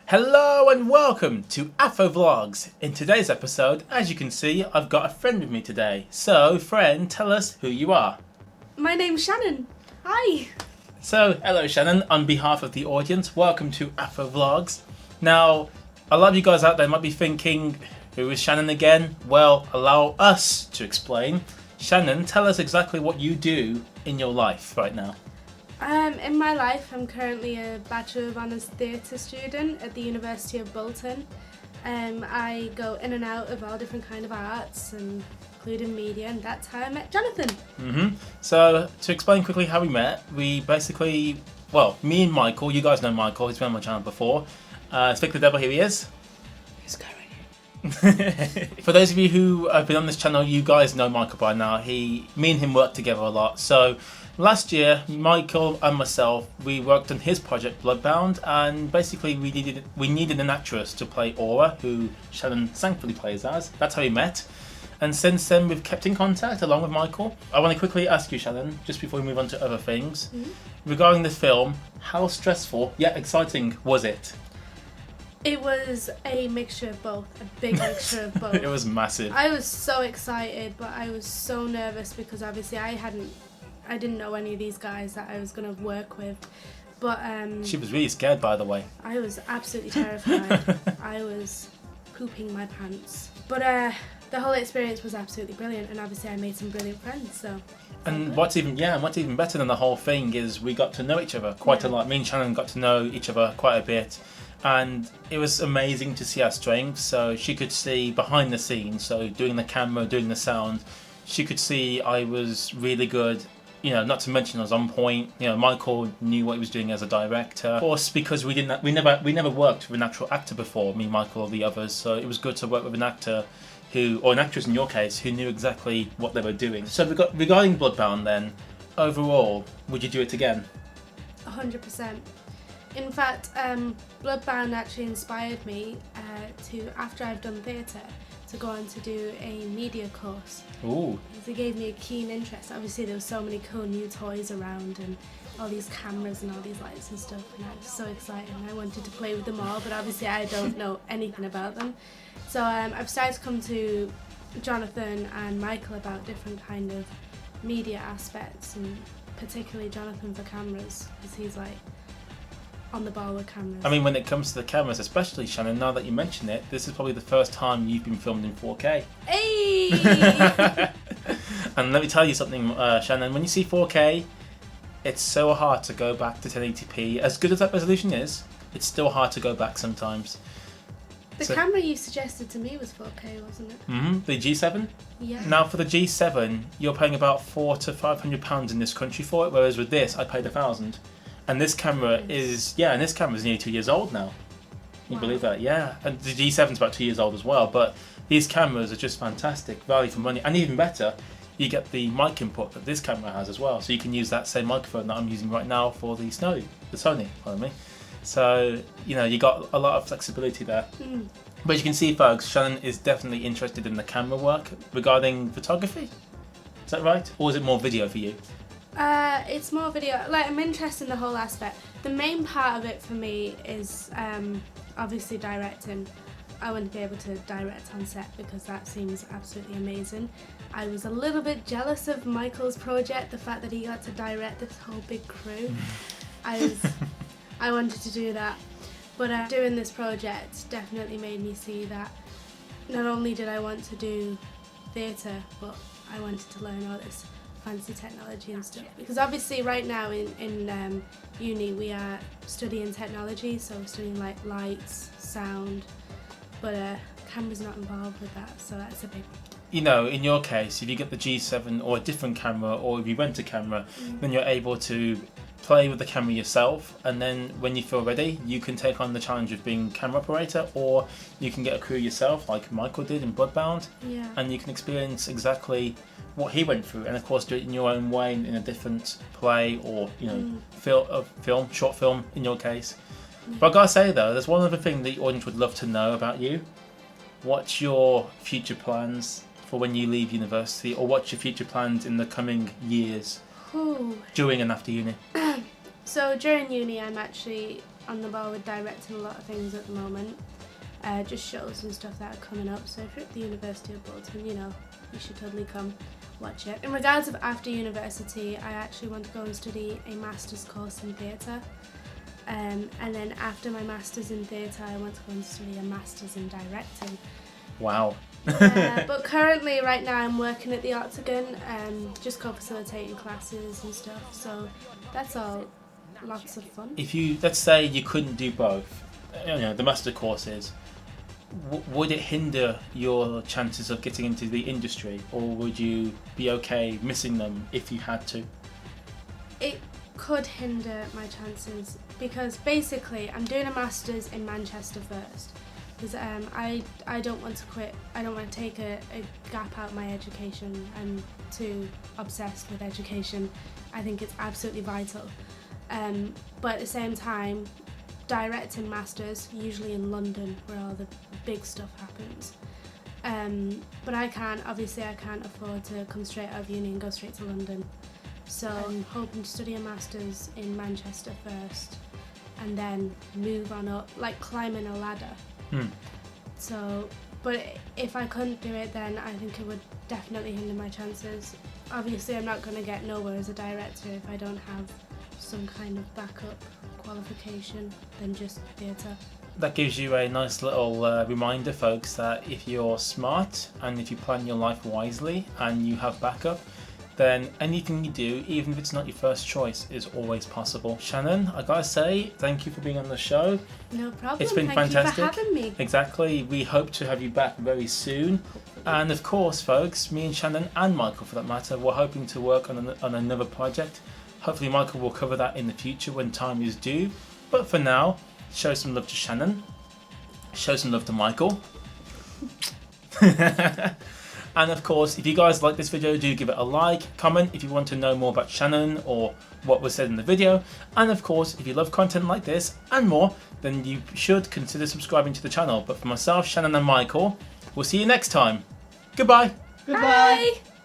Hello and welcome to AffroVlogs. In today's episode, as you can see, I've got a friend with me today. So, friend, tell us who you are. My name's Shannon. Hi. So, hello Shannon, on behalf of the audience, welcome to AffroVlogs. Now, a lot of you guys out there might be thinking, who is Shannon again? Well, allow us to explain. Shannon, tell us exactly what you do in your life right now. In my life, I'm currently a Bachelor of Honours Theatre student at the University of Bolton. I go in and out of all different kind of arts, including media, and that's how I met Jonathan. So, to explain quickly how we met, we basically, me and Michael, you guys know Michael, he's been on my channel before. Speak the devil, here he is. Who's going? For those of you who have been on this channel, you guys know Michael by now. Me and him work together a lot. So last year, Michael and myself, we worked on his project BloodBound, and basically we needed an actress to play Aura, who Shannon thankfully plays as. That's how we met. And since then, we've kept in contact along with Michael. I want to quickly ask you, Shannon, just before we move on to other things, regarding the film, how stressful yet exciting was it? It was a mixture of both, a big mixture of both. It was massive. I was so excited, but I was so nervous because obviously I didn't know any of these guys that I was going to work with. But she was really scared, by the way. I was absolutely terrified. I was pooping my pants. But the whole experience was absolutely brilliant, and obviously I made some brilliant friends. So. And what's even better than the whole thing is we got to know each other quite a lot. Me and Shannon got to know each other quite a bit. And it was amazing to see our strengths. So she could see behind the scenes, so doing the camera, doing the sound. She could see I was really good. You know, not to mention I was on point. You know, Michael knew what he was doing as a director. Of course, because we never worked with an actual actor before, me, Michael, or the others. So it was good to work with an actor or an actress in your case, who knew exactly what they were doing. So regarding BloodBound, then, overall, would you do it again? 100%. In fact, BloodBound actually inspired me to, after I've done theatre, to go on to do a media course. Ooh. Because it gave me a keen interest. Obviously there were so many cool new toys around and all these cameras and all these lights and stuff, and I was so excited and I wanted to play with them all, but obviously I don't know anything about them. So I've started to come to Jonathan and Michael about different kind of media aspects, and particularly Jonathan for cameras, because he's like on the ball with cameras. I mean, when it comes to the cameras, especially Shannon, now that you mention it, this is probably the first time you've been filmed in 4K. Hey! And let me tell you something, Shannon, when you see 4K, it's so hard to go back to 1080p. As good as that resolution is, it's still hard to go back sometimes. The camera you suggested to me was 4K, wasn't it? The G7? Yeah. Now for the G7, you're paying about £400 to £500 in this country for it, whereas with this, I paid £1,000. And this camera is nearly 2 years old now. Can you believe that? Yeah. And the G7's about 2 years old as well, but these cameras are just fantastic, value for money. And even better, you get the mic input that this camera has as well. So you can use that same microphone that I'm using right now for the Sony, pardon me. So, you know, you got a lot of flexibility there. But you can see, folks, Shannon is definitely interested in the camera work. Regarding photography, is that right? Or is it more video for you? It's more video. Like, I'm interested in the whole aspect. The main part of it for me is obviously directing. I want to be able to direct on set because that seems absolutely amazing. I was a little bit jealous of Michael's project, the fact that he got to direct this whole big crew. I wanted to do that, but doing this project definitely made me see that not only did I want to do theatre, but I wanted to learn all this fancy technology and stuff, because obviously right now in uni we are studying technology, so we're studying like lights, sound, but camera's not involved with that, so that's a big. You know, in your case, if you get the G7 or a different camera, or if you rent a camera, then you're able to play with the camera yourself, and then when you feel ready, you can take on the challenge of being camera operator, or you can get a crew yourself, like Michael did in BloodBound, and you can experience exactly what he went through, and of course do it in your own way in a different play, or you know, short film in your case. But I gotta say though, there's one other thing the audience would love to know about you. What's your future plans for when you leave university, or what's your future plans in the coming years? During and after uni? So during uni I'm actually on the ball with directing a lot of things at the moment. Just shows and stuff that are coming up. So if you're at the University of Bolton, you know, you should totally come watch it. In regards of after university, I actually want to go and study a master's course in theatre. And then after my master's in theatre, I want to go and study a master's in directing. Wow. But currently, right now, I'm working at the Octagon, just co-facilitating classes and stuff. So that's all lots of fun. If you, let's say you couldn't do both, you know, the master courses, would it hinder your chances of getting into the industry, or would you be okay missing them if you had to? It could hinder my chances because basically I'm doing a master's in Manchester first because I don't want to quit. I don't want to take a gap out of my education. I'm too obsessed with education. I think it's absolutely vital. But at the same time, directing masters, usually in London where all the big stuff happens. But I can't afford to come straight out of uni and go straight to London. So I'm hoping to study a master's in Manchester first and then move on up, like climbing a ladder. So, but if I couldn't do it, then I think it would definitely hinder my chances. Obviously I'm not going to get nowhere as a director if I don't have some kind of backup qualification than just theatre. That gives you a nice little reminder, folks, that if you're smart and if you plan your life wisely and you have backup, then anything you do, even if it's not your first choice, is always possible. Shannon, I gotta say, thank you for being on the show. No problem. It's been fantastic. Thank you for having me. Exactly. We hope to have you back very soon. And of course, folks, me and Shannon and Michael, for that matter, we're hoping to work on another project. Hopefully Michael will cover that in the future when time is due. But for now, show some love to Shannon. Show some love to Michael. And of course, if you guys like this video, do give it a like, comment if you want to know more about Shannon or what was said in the video. And of course, if you love content like this and more, then you should consider subscribing to the channel. But for myself, Shannon and Michael, we'll see you next time. Goodbye. Goodbye. Bye.